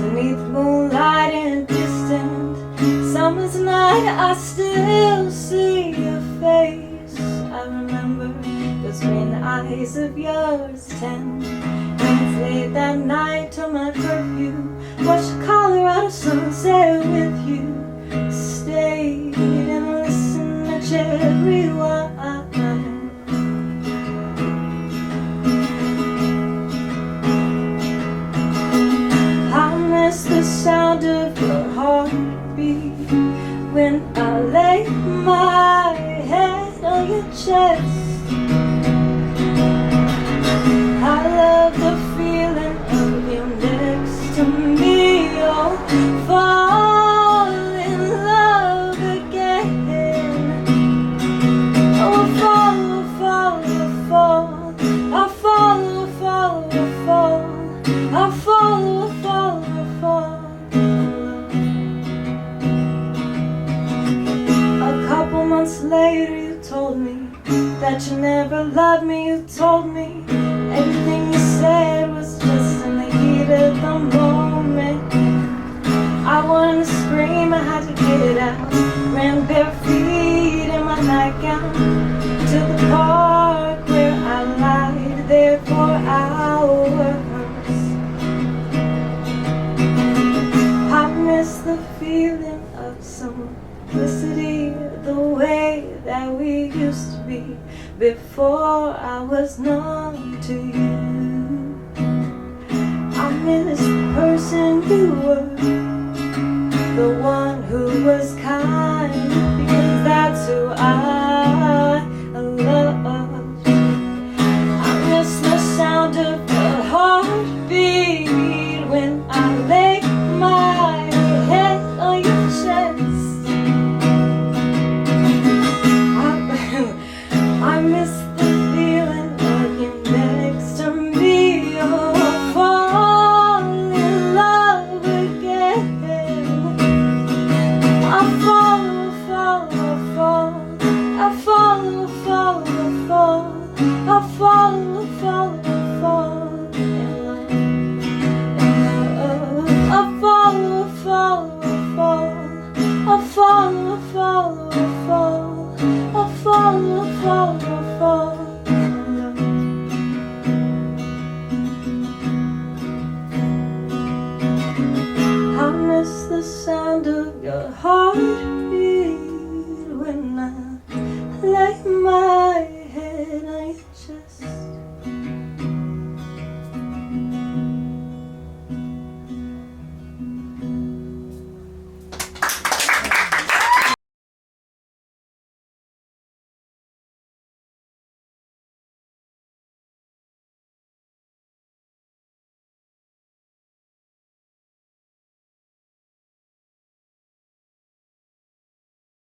Beneath moonlight and distant summer's night, I still see your face. I remember those green eyes of yours, 10 minutes late that night till my curfew. Watched the Colorado sunset with you. Stayed and listened to cherry wine. The sound of your heartbeat when I lay my head on your chest. I love the feeling of you next to me. Oh, fall in love again. Oh, fall, fall, fall. I fall, fall, fall. I fall, fall. A couple months later you told me that you never loved me. You told me everything you said was just in the heat of the moment. I wanted to scream, I had to get it out. Ran bare feet in my nightgown to the park where I lied there for hours. The feeling of simplicity, the way that we used to be before I was known to you. I miss the person you were, the one who was kind, because that's who I love. I miss the sound of your heartbeat when I lay my head on your chest. I miss the feeling of you next to me. Oh, I fall in love again. I fall, fall, fall. I fall, fall, fall. I fall, fall, fall. I fall, fall, fall. I fall, fall, fall. I fall, fall, fall. I miss the sound of your heartbeat when I lay my